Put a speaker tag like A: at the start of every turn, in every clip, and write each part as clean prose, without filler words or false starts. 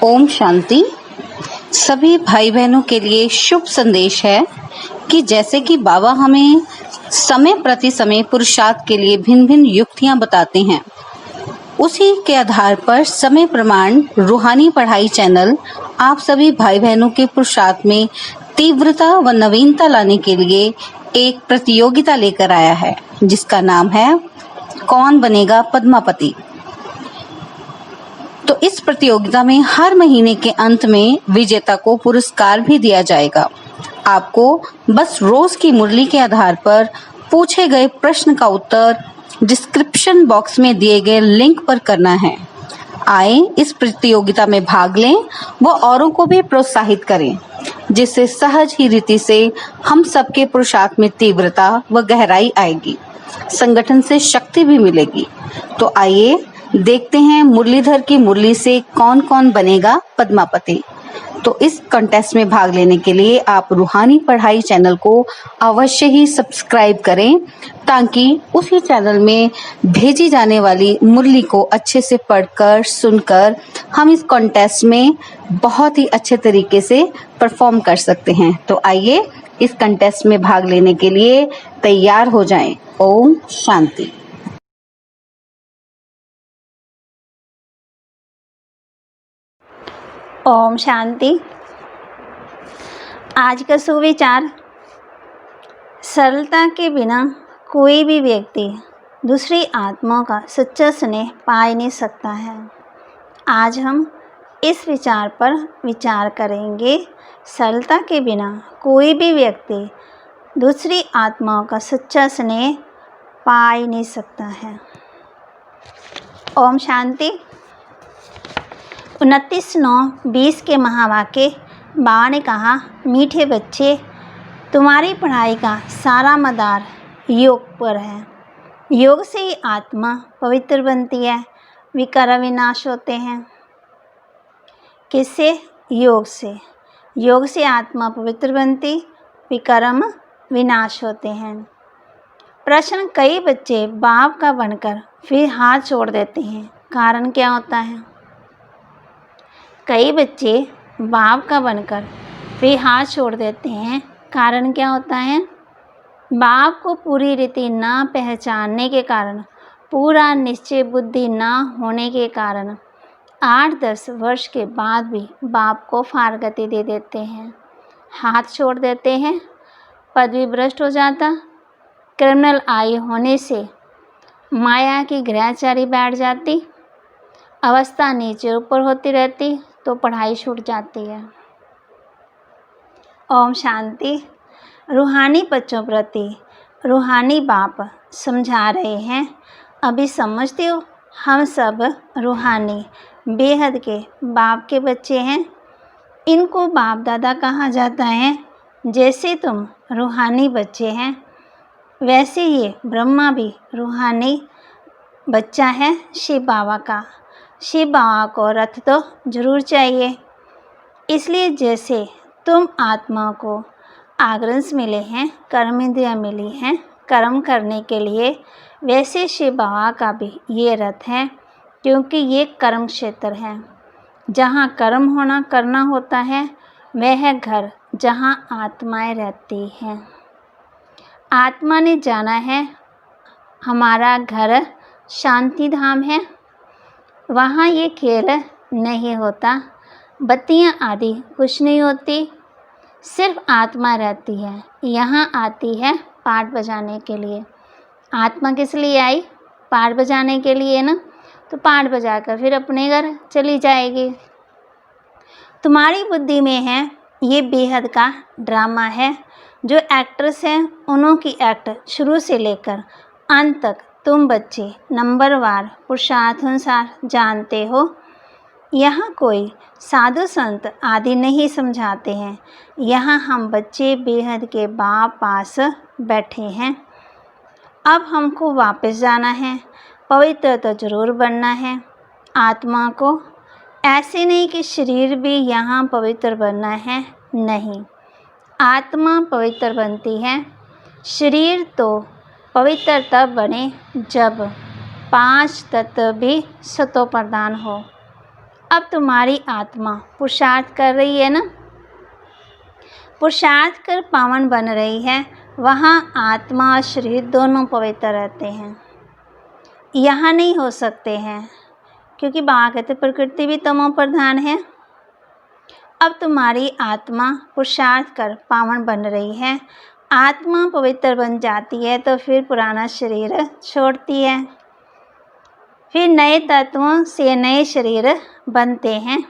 A: ओम शांति। सभी भाई बहनों के लिए शुभ संदेश है कि जैसे कि बाबा हमें समय प्रति समय पुरुषार्थ के लिए भिन्न भिन्न युक्तियां बताते हैं, उसी के आधार पर समय प्रमाण रूहानी पढ़ाई चैनल आप सभी भाई बहनों के पुरुषार्थ में तीव्रता व नवीनता लाने के लिए एक प्रतियोगिता लेकर आया है, जिसका नाम है कौन बनेगा पद्मापति। तो इस प्रतियोगिता में हर महीने के अंत में विजेता को पुरस्कार भी दिया जाएगा। आपको बस रोज की मुरली के आधार पर पूछे गए प्रश्न का उत्तर डिस्क्रिप्शन बॉक्स में दिए गए लिंक पर करना है। आए इस प्रतियोगिता में भाग लें व औरों को भी प्रोत्साहित करें, जिससे सहज ही रीति से हम सबके पुरुषार्थ में तीव्रता व गहराई आएगी, संगठन से शक्ति भी मिलेगी। तो आइए देखते हैं मुरलीधर की मुरली से कौन कौन बनेगा पद्मापति। तो इस कंटेस्ट में भाग लेने के लिए आप रूहानी पढ़ाई चैनल को अवश्य ही सब्सक्राइब करें, ताकि उसी चैनल में भेजी जाने वाली मुरली को अच्छे से पढ़कर सुनकर हम इस कंटेस्ट में बहुत ही अच्छे तरीके से परफॉर्म कर सकते हैं। तो आइए इस कंटेस्ट में भाग लेने के लिए तैयार हो जाएं। ओम शांति।
B: ओम शांति। आज का सुविचार, सरलता के बिना कोई भी व्यक्ति दूसरी आत्माओं का सच्चा स्नेह पा ही नहीं सकता है। आज हम इस विचार पर विचार करेंगे। सरलता के बिना कोई भी व्यक्ति दूसरी आत्माओं का सच्चा स्नेह पा ही नहीं सकता है। ओम शांति। 29/9/20 के महावाक्य बाबा ने कहा, मीठे बच्चे, तुम्हारी पढ़ाई का सारा मदार योग पर है। योग से ही आत्मा पवित्र बनती है, विकार विनाश होते हैं। किससे? योग से। योग से आत्मा पवित्र बनती, विकर्म विनाश होते हैं। प्रश्न, कई बच्चे बाप का बनकर फिर हाथ छोड़ देते हैं, कारण क्या होता है? कई बच्चे बाप का बनकर फिर हाथ छोड़ देते हैं, कारण क्या होता है? बाप को पूरी रीति ना पहचानने के कारण, पूरा निश्चय बुद्धि ना होने के कारण 8-10 वर्ष के बाद भी बाप को फारगति दे देते हैं, हाथ छोड़ देते हैं, पदवी भ्रष्ट हो जाता, क्रिमिनल आयु होने से माया की ग्रहचारी बैठ जाती, अवस्था नीचे ऊपर होती रहती, तो पढ़ाई छूट जाती है। ओम शांति। रूहानी बच्चों प्रति रूहानी बाप समझा रहे हैं। अभी समझते हो, हम सब रूहानी बेहद के बाप के बच्चे हैं। इनको बाप दादा कहा जाता है। जैसे तुम रूहानी बच्चे हैं, वैसे ये ब्रह्मा भी रूहानी बच्चा है शिव बाबा का। शिव बाबा को रथ तो जरूर चाहिए, इसलिए जैसे तुम आत्मा को आग्रंश मिले हैं, कर्म इंद्रियाँ मिली हैं कर्म करने के लिए, वैसे शिव बाबा का भी ये रथ है, क्योंकि ये कर्म क्षेत्र है। जहाँ कर्म होना करना होता है, वह है घर जहाँ आत्माएं रहती हैं। आत्मा ने जाना है हमारा घर शांति धाम है, वहाँ ये खेल नहीं होता, बत्तियाँ आदि कुछ नहीं होती, सिर्फ आत्मा रहती है। यहाँ आती है पाठ बजाने के लिए। आत्मा किस लिए आई? पाठ बजाने के लिए ना, तो पाठ बजाकर फिर अपने घर चली जाएगी। तुम्हारी बुद्धि में है ये बेहद का ड्रामा है। जो एक्ट्रेस हैं, उन्हों की एक्ट शुरू से लेकर अंत तक तुम बच्चे नंबरवार पुरुषार्थ अनुसार जानते हो। यहाँ कोई साधु संत आदि नहीं समझाते हैं। यहाँ हम बच्चे बेहद के बाप पास बैठे हैं। अब हमको वापस जाना है, पवित्र तो जरूर बनना है। आत्मा को ऐसे नहीं कि शरीर भी यहाँ पवित्र बनना है, नहीं। आत्मा पवित्र बनती है, शरीर तो पवित्र तब बने जब 5 तत्व भी सतो प्रधान हो। अब तुम्हारी आत्मा पुरुषार्थ कर रही है ना, पुरुषार्थ कर पावन बन रही है। वहाँ आत्मा और शरीर दोनों पवित्र रहते हैं। यहाँ नहीं हो सकते हैं, क्योंकि बाबा कहते प्रकृति भी तमो प्रधान है। अब तुम्हारी आत्मा पुरुषार्थ कर पावन बन रही है। आत्मा पवित्र बन जाती है तो फिर पुराना शरीर छोड़ती है, फिर नए तत्वों से नए शरीर बनते हैं।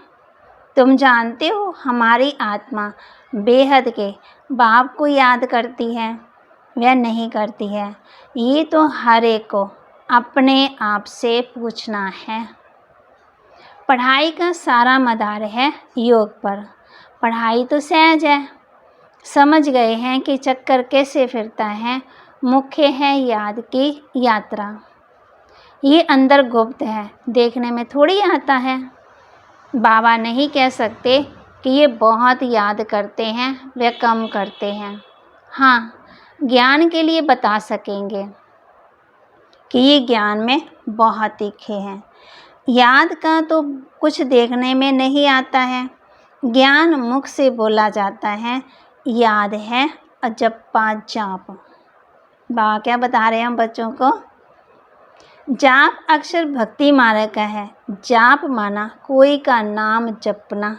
B: तुम जानते हो हमारी आत्मा बेहद के बाप को याद करती है, वह नहीं करती है। ये तो हर एक को अपने आप से पूछना है। पढ़ाई का सारा मदार है योग पर। पढ़ाई तो सहज है, समझ गए हैं कि चक्कर कैसे फिरता है। मुख्य है याद की यात्रा। ये अंदर गुप्त है, देखने में थोड़ी आता है। बाबा नहीं कह सकते कि ये बहुत याद करते हैं, वे कम करते हैं। हाँ, ज्ञान के लिए बता सकेंगे कि ये ज्ञान में बहुत तीखे हैं। याद का तो कुछ देखने में नहीं आता है, ज्ञान मुख से बोला जाता है। याद है अजप्पा जाप। बाबा क्या बता रहे हैं हम बच्चों को? जाप अक्षर भक्ति मार्ग का है। जाप माना कोई का नाम जपना।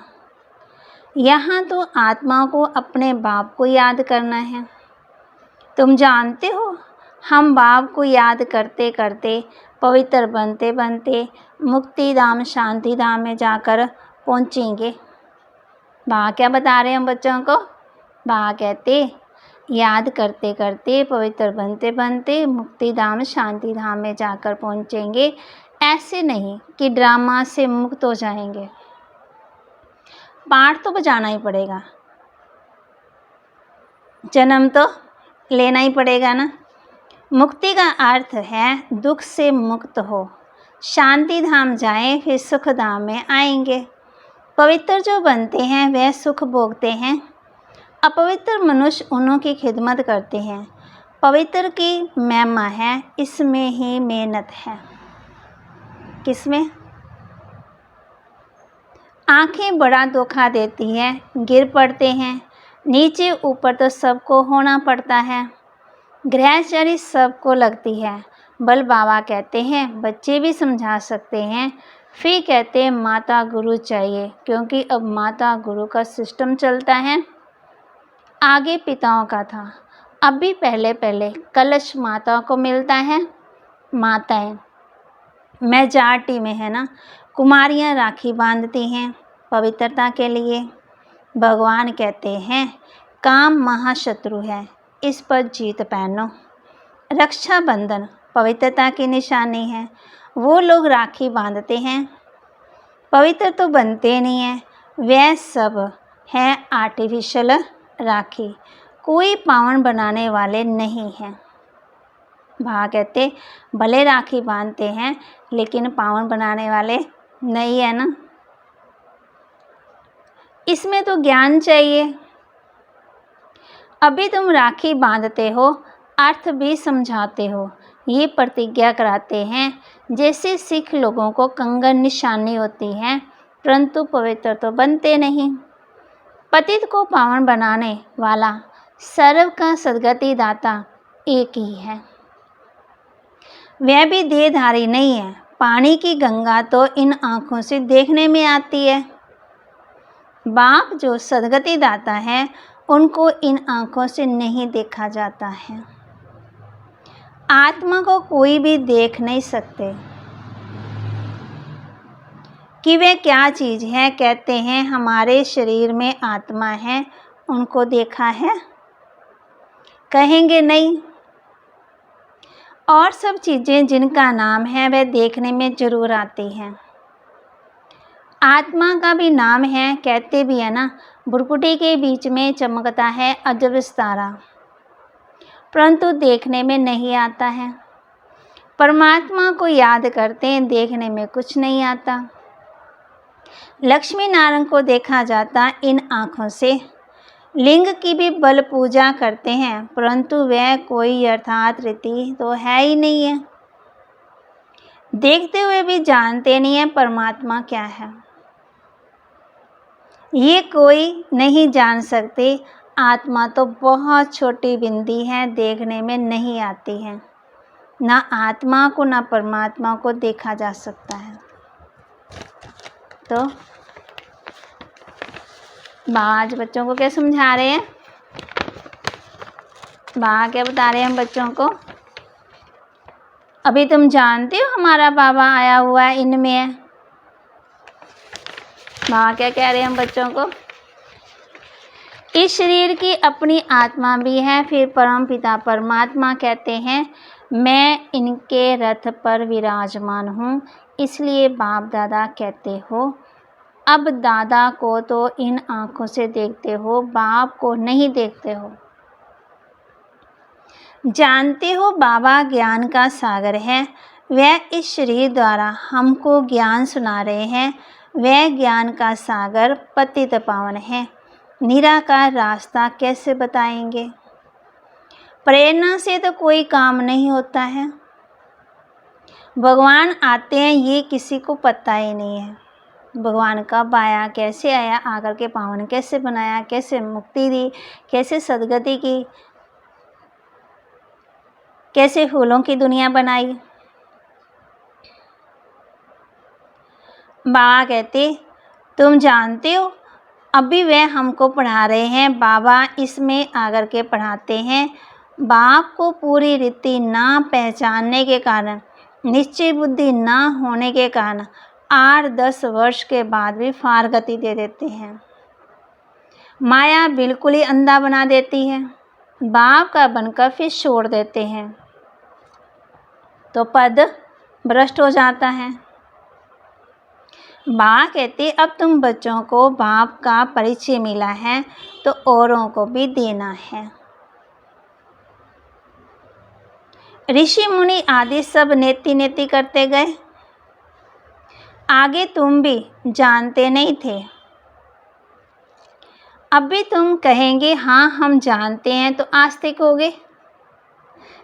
B: यहाँ तो आत्मा को अपने बाप को याद करना है। तुम जानते हो हम बाप को याद करते करते पवित्र बनते बनते मुक्ति धाम शांति धाम में जाकर पहुँचेंगे। बाबा क्या बता रहे हैं हम बच्चों को? बाबा कहते याद करते करते पवित्र बनते बनते मुक्ति धाम शांति धाम में जाकर पहुँचेंगे। ऐसे नहीं कि ड्रामा से मुक्त हो जाएंगे। पाठ तो बजाना ही पड़ेगा, जन्म तो लेना ही पड़ेगा ना। मुक्ति का अर्थ है दुख से मुक्त हो, शांति धाम जाएं फिर सुख धाम में आएंगे। पवित्र जो बनते हैं वह सुख भोगते हैं। अपवित्र मनुष्य उन्हों की खिदमत करते हैं। पवित्र की महिमा है, इसमें ही मेहनत है। किसमें? आंखें बड़ा धोखा देती हैं, गिर पड़ते हैं। नीचे ऊपर तो सबको होना पड़ता है। गृहचर्या सबको लगती है। बल बाबा कहते हैं बच्चे भी समझा सकते हैं। फिर कहते हैं माता गुरु चाहिए, क्योंकि अब माता गुरु का सिस्टम चलता है। आगे पिताओं का था, अब भी पहले पहले कलश माताओं को मिलता है। माताएं मेजॉरिटी में है ना, कुमारियां राखी बांधती हैं पवित्रता के लिए। भगवान कहते हैं काम महाशत्रु है, इस पर जीत पहनो। रक्षाबंधन पवित्रता की निशानी है, वो लोग राखी बांधते हैं। पवित्र तो बनते नहीं हैं, वह सब है आर्टिफिशियल राखी, कोई पावन बनाने वाले नहीं हैं। भा कहते भले राखी बांधते हैं लेकिन पावन बनाने वाले नहीं है ना। इसमें तो ज्ञान चाहिए। अभी तुम राखी बांधते हो, अर्थ भी समझाते हो, ये प्रतिज्ञा कराते हैं। जैसे सिख लोगों को कंगन निशानी होती है, परंतु पवित्र तो बनते नहीं। पतित को पावन बनाने वाला सर्व का सद्गति दाता एक ही है, वह भी देहधारी नहीं है। पानी की गंगा तो इन आँखों से देखने में आती है। बाप जो सद्गति दाता है उनको इन आँखों से नहीं देखा जाता है। आत्मा को कोई भी देख नहीं सकते कि वे क्या चीज़ है। कहते हैं हमारे शरीर में आत्मा है, उनको देखा है? कहेंगे नहीं। और सब चीज़ें जिनका नाम है वह देखने में जरूर आती हैं। आत्मा का भी नाम है, कहते भी है ना, भुरकुटी के बीच में चमकता है अजब सितारा, परंतु देखने में नहीं आता है। परमात्मा को याद करते हैं, देखने में कुछ नहीं आता। लक्ष्मी नारायण को देखा जाता इन आँखों से। लिंग की भी बल पूजा करते हैं, परंतु वह कोई यथार्थ रीति तो है ही नहीं है। देखते हुए भी जानते नहीं है परमात्मा क्या है। ये कोई नहीं जान सकते। आत्मा तो बहुत छोटी बिंदी है, देखने में नहीं आती है। ना आत्मा को ना परमात्मा को देखा जा सकता है। तो आज बच्चों को क्या समझा रहे हैं? क्या बता रहे हैं हम बच्चों को? अभी तुम जानते हो हमारा बाबा आया हुआ है, इनमें है। क्या कह रहे हैं हम बच्चों को? इस शरीर की अपनी आत्मा भी है। फिर परम पिता परमात्मा कहते हैं, मैं इनके रथ पर विराजमान हूँ, इसलिए बाप दादा कहते हो। अब दादा को तो इन आँखों से देखते हो, बाप को नहीं देखते हो। जानते हो बाबा ज्ञान का सागर है। वह इस शरीर द्वारा हमको ज्ञान सुना रहे हैं। वह ज्ञान का सागर पतित पावन है। निराकार रास्ता कैसे बताएंगे? प्रेरणा से तो कोई काम नहीं होता है। भगवान आते हैं ये किसी को पता ही नहीं है। भगवान कब आया, कैसे आया, आकर के पावन कैसे बनाया, कैसे मुक्ति दी, कैसे सदगति की, कैसे फूलों की दुनिया बनाई। बाबा कहते, तुम जानते हो अभी वह हमको पढ़ा रहे हैं। बाबा इसमें आकर के पढ़ाते हैं। बाप को पूरी रीति ना पहचानने के कारण, निश्चय बुद्धि ना होने के कारण 8-10 वर्ष के बाद भी फार गति दे देते हैं। माया बिल्कुल ही अंधा बना देती है। बाप का बनकर फिर छोड़ देते हैं तो पद भ्रष्ट हो जाता है। बाबा कहते, अब तुम बच्चों को बाप का परिचय मिला है तो औरों को भी देना है। ऋषि मुनि आदि सब नेति नेति करते गए। आगे तुम भी जानते नहीं थे, अब भी तुम कहेंगे हाँ हम जानते हैं तो आस्तिक होगे।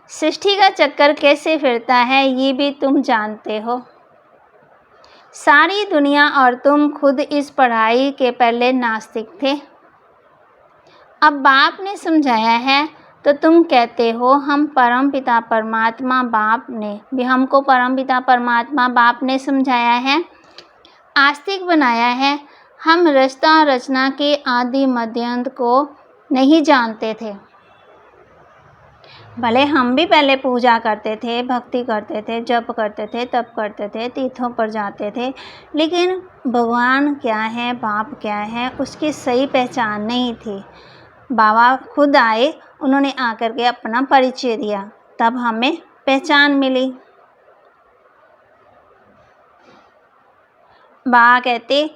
B: सृष्टि का चक्कर कैसे फिरता है ये भी तुम जानते हो। सारी दुनिया और तुम खुद इस पढ़ाई के पहले नास्तिक थे। अब बाप ने समझाया है तो तुम कहते हो हम परम पिता परमात्मा बाप ने भी हमको परम पिता परमात्मा बाप ने समझाया है, आस्तिक बनाया है। हम रचना रचना के आदि मध्यांत को नहीं जानते थे। भले हम भी पहले पूजा करते थे, भक्ति करते थे, जप करते थे, तप करते थे, तीर्थों पर जाते थे, लेकिन भगवान क्या है, बाप क्या है, उसकी सही पहचान नहीं थी। बाबा खुद आए, उन्होंने आकर के अपना परिचय दिया, तब हमें पहचान मिली। बाबा कहते,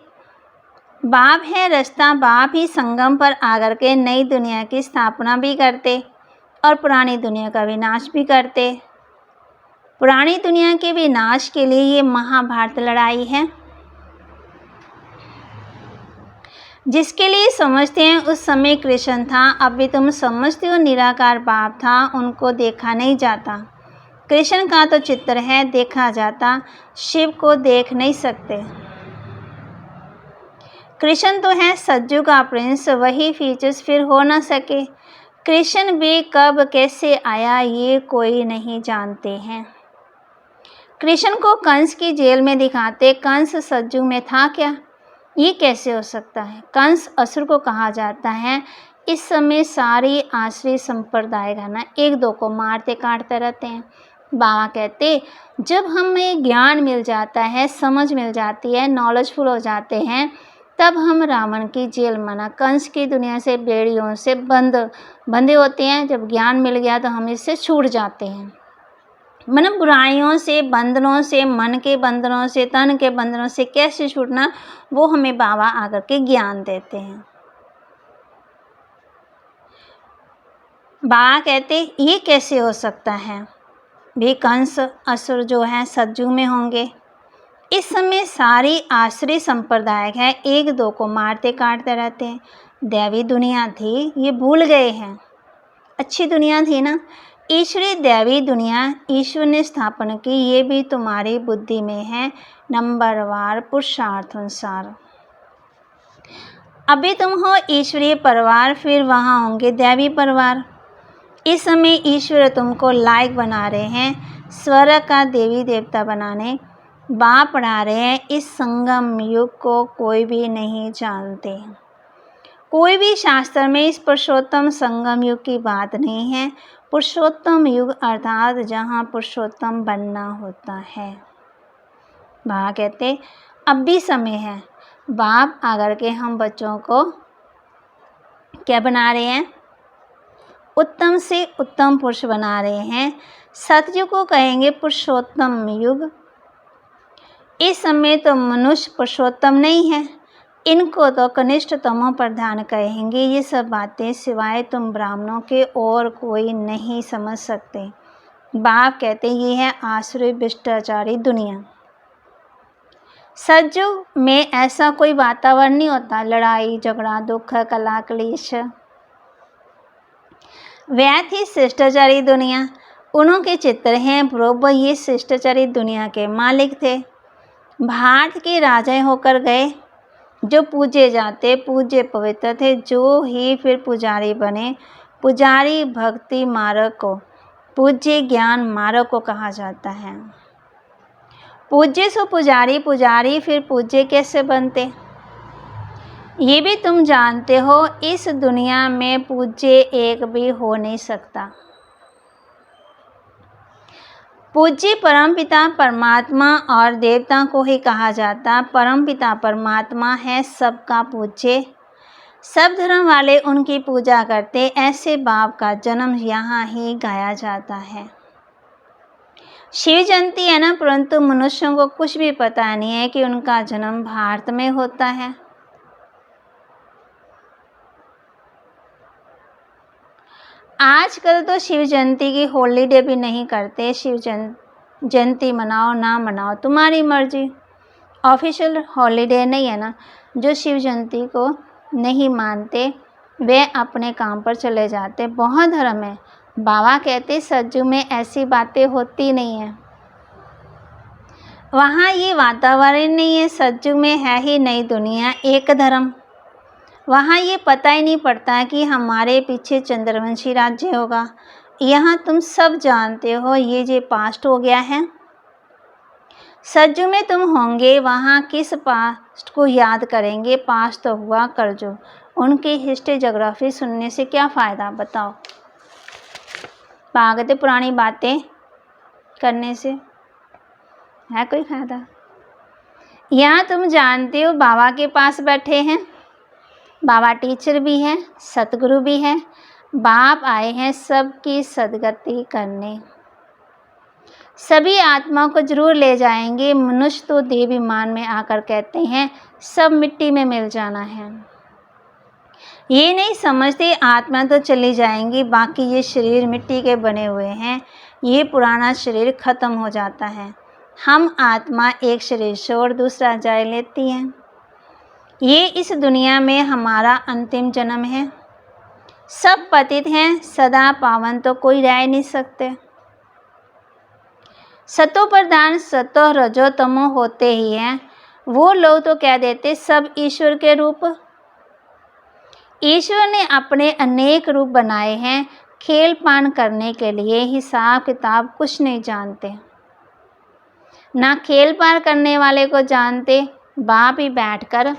B: बाप है रास्ता, बाप ही संगम पर आकर के नई दुनिया की स्थापना भी करते और पुरानी दुनिया का विनाश भी करते। पुरानी दुनिया के विनाश के लिए ये महाभारत लड़ाई है। जिसके लिए समझते हैं उस समय कृष्ण था, अब भी तुम समझते हो निराकार बाप था, उनको देखा नहीं जाता। कृष्ण का तो चित्र है, देखा जाता, शिव को देख नहीं सकते। कृष्ण तो है सज्जू का प्रिंस, वही फीचर्स फिर हो ना सके। कृष्ण भी कब कैसे आया ये कोई नहीं जानते हैं। कृष्ण को कंस की जेल में दिखाते, कंस सज्जू में था क्या? ये कैसे हो सकता है? कंस असुर को कहा जाता है। इस समय सारी आश्रय संप्रदाय का ना एक दो को मारते काटते रहते हैं। बाबा कहते, जब हमें ज्ञान मिल जाता है, समझ मिल जाती है, नॉलेजफुल हो जाते हैं, तब हम रावण की जेल माना कंस की दुनिया से बेड़ियों से बंधे होते हैं। जब ज्ञान मिल गया तो हम इससे छूट जाते हैं। मतलब बुराइयों से, बंधनों से, मन के बंधनों से, तन के बंधनों से कैसे छूटना, वो हमें बाबा आकर के ज्ञान देते हैं। बाबा कहते, ये कैसे हो सकता है? भी कंस असुर जो है सज्जू में होंगे। इस समय सारी आश्रय संप्रदाय है, एक दो को मारते काटते रहते हैं। दैवी दुनिया थी, ये भूल गए हैं। अच्छी दुनिया थी ना, ईश्वरी दैवी दुनिया ईश्वर ने स्थापना की, ये भी तुम्हारी बुद्धि में है, नंबरवार पुरुषार्थ अनुसार। अभी तुम हो ईश्वरीय परिवार, फिर वहाँ होंगे दैवी परिवार। इस समय ईश्वर तुमको लायक बना रहे हैं स्वर्ग का देवी देवता बनाने। बाप पढ़ा रहे हैं, इस संगम युग को कोई भी नहीं जानते। कोई भी शास्त्र में इस पुरुषोत्तम संगम युग की बात नहीं है। पुरुषोत्तम युग अर्थात जहाँ पुरुषोत्तम बनना होता है। बाबा कहते अब भी समय है। बाप आकर के हम बच्चों को क्या बना रहे हैं? उत्तम से उत्तम पुरुष बना रहे हैं। सतयुग को कहेंगे पुरुषोत्तम युग। इस समय तो मनुष्य पुरुषोत्तम नहीं है, इनको तो कनिष्ठतमों प्रधान कहेंगे। ये सब बातें सिवाय तुम ब्राह्मणों के और कोई नहीं समझ सकते। बाप कहते ये है आसुरी भ्रष्टाचारी दुनिया। सतयुग में ऐसा कोई वातावरण नहीं होता, लड़ाई झगड़ा दुख कला क्लेश। वह थी शिष्टाचारी दुनिया। उन्होंने चित्र हैं प्रभु, ये शिष्टाचारी दुनिया के मालिक थे। भारत के राजा होकर गए, जो पूजे जाते पूज्य पवित्र थे, जो ही फिर पुजारी बने। पुजारी भक्ति मार्ग को, पूज्य ज्ञान मार्ग को कहा जाता है। पूज्य सो पुजारी, पुजारी फिर पूज्य कैसे बनते? ये भी तुम जानते हो, इस दुनिया में पूज्य एक भी हो नहीं सकता। पूज्य परमपिता परमात्मा और देवता को ही कहा जाता। परमपिता परमात्मा है सबका पूज्य। सब धर्म वाले उनकी पूजा करते। ऐसे बाप का जन्म यहाँ ही गाया जाता है। शिव जयंती है ना, परंतु मनुष्यों को कुछ भी पता नहीं है कि उनका जन्म भारत में होता है। आजकल तो शिव जयंती की हॉलीडे भी नहीं करते। शिव जयंती मनाओ ना मनाओ तुम्हारी मर्जी, ऑफिशियल हॉलीडे नहीं है ना। जो शिव जयंती को नहीं मानते वे अपने काम पर चले जाते। बहुत धर्म है। बाबा कहते सतयुग में ऐसी बातें होती नहीं है, वहाँ ये वातावरण नहीं है। सतयुग में है ही नई दुनिया, एक धर्म। वहाँ ये पता ही नहीं पड़ता कि हमारे पीछे चंद्रवंशी राज्य होगा। यहाँ तुम सब जानते हो ये जो पास्ट हो गया है। सतयुग में तुम होंगे, वहाँ किस पास्ट को याद करेंगे? पास्ट तो हुआ कलयुग। उनकी हिस्ट्री ज्योग्राफी सुनने से क्या फ़ायदा बताओ? पागते पुरानी बातें करने से है कोई फ़ायदा? यहाँ तुम जानते हो बाबा के पास बैठे हैं। बाबा टीचर भी हैं, सतगुरु भी हैं। बाप आए हैं सबकी सदगति करने। सभी आत्मा को जरूर ले जाएंगे। मनुष्य तो देवीमान में आकर कहते हैं सब मिट्टी में मिल जाना है। ये नहीं समझते आत्मा तो चली जाएंगी, बाकी ये शरीर मिट्टी के बने हुए हैं। ये पुराना शरीर खत्म हो जाता है। हम आत्मा एक शरीर छोड़ दूसरा जाए लेती हैं। ये इस दुनिया में हमारा अंतिम जन्म है। सब पतित हैं, सदा पावन तो कोई रह नहीं सकते। सतो प्रधान सतो रजो तमो होते ही हैं। वो लोग तो कह देते सब ईश्वर के रूप। ईश्वर ने अपने अनेक रूप बनाए हैं खेल पान करने के लिए। हिसाब किताब कुछ नहीं जानते, ना खेल पान करने वाले को जानते। बाप ही बैठकर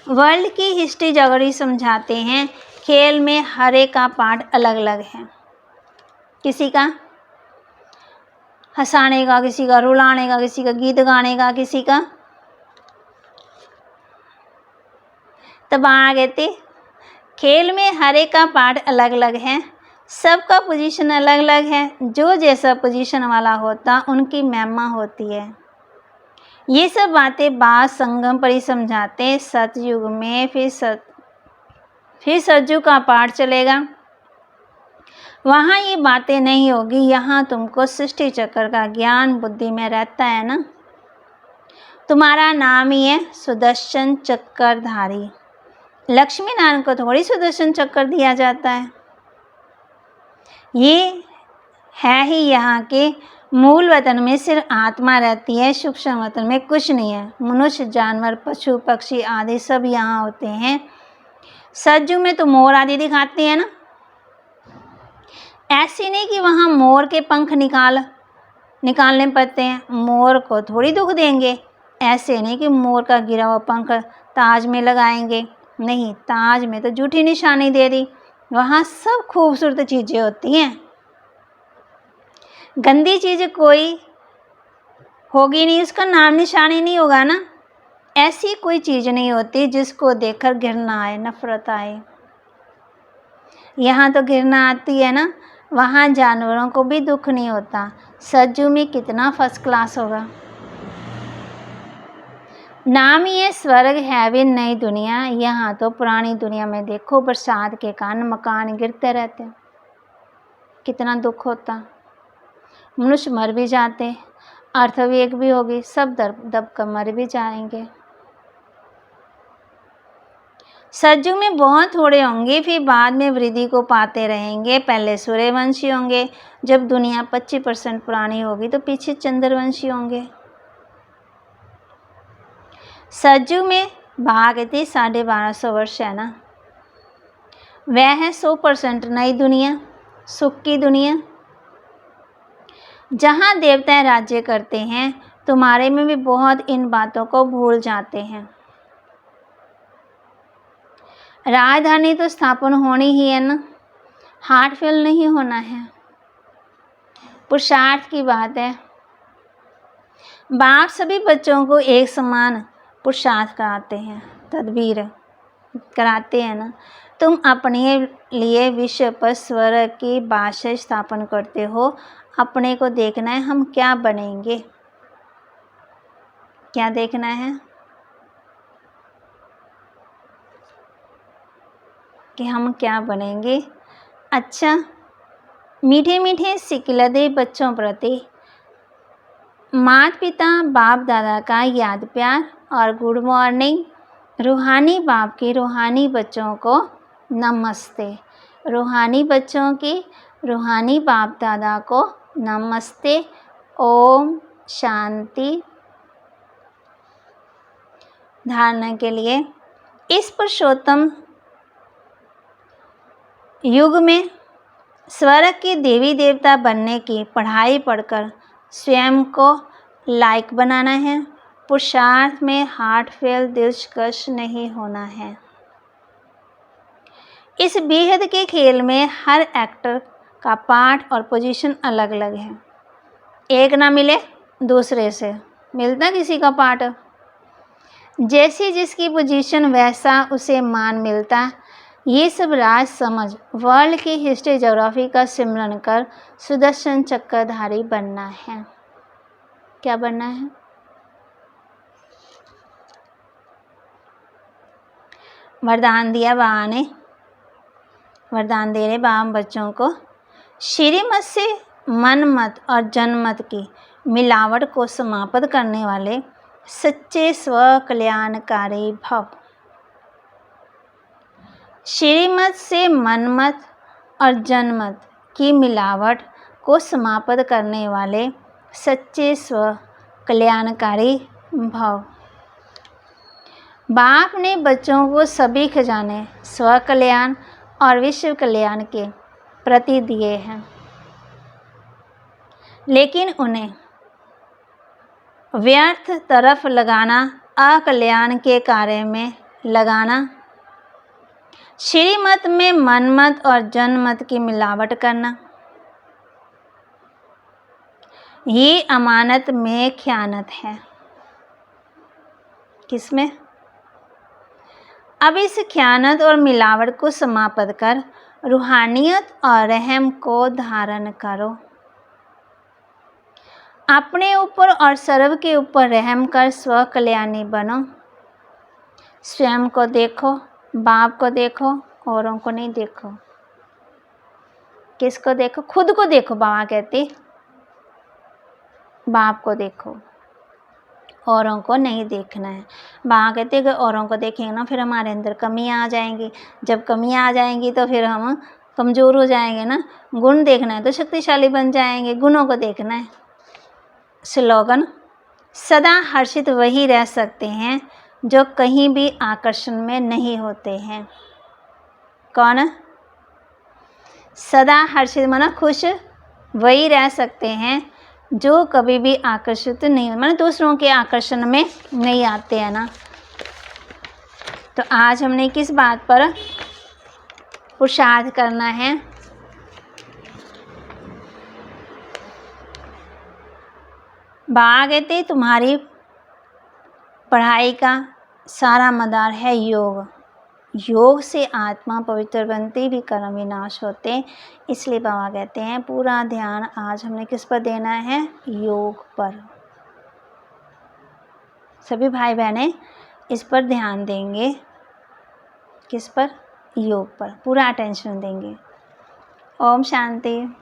B: वर्ल्ड की हिस्ट्री जगड़ी समझाते हैं। खेल में हर एक का पार्ट अलग अलग है। किसी का हंसाने का, किसी का रुलाने का, किसी का गीत गाने का, किसी का तब कहते खेल में हर एक का पार्ट अलग अलग है। सबका पोजीशन अलग अलग है। जो जैसा पोजीशन वाला होता उनकी महिमा होती है। ये सब बातें बात संगम पर ही समझाते। सतयुग में फिर सतयुग का पाठ चलेगा, वहाँ ये बातें नहीं होगी। यहाँ तुमको सृष्टि चक्र का ज्ञान बुद्धि में रहता है ना। तुम्हारा नाम ही है सुदर्शन चक्रधारी। लक्ष्मी नारायण को थोड़ी सुदर्शन चक्र दिया जाता है। ये है ही यहाँ के मूल वतन में सिर्फ आत्मा रहती है, सूक्ष्म वतन में कुछ नहीं है। मनुष्य, जानवर, पशु, पक्षी आदि सब यहाँ होते हैं। सतयुग में तो मोर आदि दिखाते हैं ना, ऐसे नहीं कि वहाँ मोर के पंख निकालने पड़ते हैं, मोर को थोड़ी दुख देंगे। ऐसे नहीं कि मोर का गिरा हुआ पंख ताज में लगाएंगे, नहीं, ताज में तो झूठी निशानी दे दी। वहाँ सब खूबसूरत चीज़ें होती हैं, गंदी चीज़ कोई होगी नहीं, उसका नाम निशानी नहीं होगा ना। ऐसी कोई चीज़ नहीं होती जिसको देखकर घृणा आए, नफरत आए। यहाँ तो घृणा आती है ना, वहाँ जानवरों को भी दुख नहीं होता। सतयुग में कितना फर्स्ट क्लास होगा। नाम ही है स्वर्ग, है भी नई दुनिया। यहाँ तो पुरानी दुनिया में देखो, बरसात के कारण मकान गिरते रहते, कितना दुख होता। मनुष्य मर भी जाते, अर्थवेग भी होगी, सब दब कर मर भी जाएंगे। सतयुग में बहुत थोड़े होंगे, फिर बाद में वृद्धि को पाते रहेंगे। पहले सूर्यवंशी होंगे, जब दुनिया 25% पुरानी होगी तो पीछे चंद्रवंशी होंगे। सतयुग में भाग इतनी 1250 वर्ष है ना, वह है 100% नई दुनिया, सुख की दुनिया, जहाँ देवता राज्य करते हैं। तुम्हारे में भी बहुत इन बातों को भूल जाते हैं। राजधानी तो स्थापन होनी ही है ना, हार्ट फेल नहीं होना है, पुरुषार्थ की बात है। बाप सभी बच्चों को एक समान पुरुषार्थ कराते हैं, तदबीर कराते हैं ना। तुम अपने लिए विश्व पर स्वर्ग की बादशाह स्थापन करते हो। अपने को देखना है, हम क्या बनेंगे, क्या देखना है कि हम क्या बनेंगे। अच्छा, मीठे मीठे सिकलदे बच्चों प्रति माता पिता बाप दादा का याद प्यार और गुड मॉर्निंग। रूहानी बाप के रूहानी बच्चों को नमस्ते, रूहानी बच्चों की रूहानी बाप दादा को नमस्ते। ओम शांति। धारणा के लिए, इस पुरुषोत्तम युग में स्वर्ग के देवी देवता बनने की पढ़ाई पढ़कर स्वयं को लायक बनाना है। पुरुषार्थ में हार्ट फेल, दिलकश नहीं होना है। इस बेहद के खेल में हर एक्टर का पार्ट और पोजीशन अलग अलग है। एक ना मिले दूसरे से मिलता किसी का पार्ट, जैसी जिसकी पोजीशन वैसा उसे मान मिलता। ये सब राज समझ वर्ल्ड की हिस्ट्री ज्योग्राफी का सिमरन कर सुदर्शन चक्रधारी बनना है। क्या बनना है? वरदान दिया बाबा ने, वरदान दे रहे बाबा बच्चों को, श्रीमत से मनमत और जनमत की मिलावट को समाप्त करने वाले सच्चे स्व कल्याणकारी भव। श्रीमत से मनमत और जनमत की मिलावट को समाप्त करने वाले सच्चे स्व कल्याणकारी भव। बाप ने बच्चों को सभी खजाने स्व कल्याण और विश्व कल्याण के प्रति दिए हैं, लेकिन उन्हें व्यर्थ तरफ लगाना, अकल्याण के कार्य में लगाना, श्रीमत में मनमत और जनमत की मिलावट करना, ये अमानत में ख़यानत है। किसमें? अब इस ख़यानत और मिलावट को समाप्त कर रूहानियत और रहम को धारण करो। अपने ऊपर और सर्व के ऊपर रहम कर स्व कल्याणी बनो। स्वयं को देखो, बाप को देखो, औरों को नहीं देखो। किसको देखो? खुद को देखो। बाबा कहते बाप को देखो, औरों को नहीं देखना है। बाबा कहते कि औरों को देखेंगे ना, फिर हमारे अंदर कमियां आ जाएंगी। जब कमियां आ जाएंगी तो फिर हम कमज़ोर हो जाएंगे ना। गुण देखना है तो शक्तिशाली बन जाएंगे, गुणों को देखना है। स्लोगन, सदा हर्षित वही रह सकते हैं जो कहीं भी आकर्षण में नहीं होते हैं। कौन? सदा हर्षित माना खुश वही रह सकते हैं जो कभी भी आकर्षित नहीं, माना दूसरों के आकर्षण में नहीं आते हैं ना। तो आज हमने किस बात पर पुरुषार्थ करना है? बाबा कहते तुम्हारी पढ़ाई का सारा मदार है योग। योग से आत्मा पवित्र बनती भी कर्म विनाश होते। इसलिए बाबा कहते हैं पूरा ध्यान आज हमने किस पर देना है? योग पर। सभी भाई बहनें इस पर ध्यान देंगे। किस पर? योग पर पूरा अटेंशन देंगे। ओम शांति।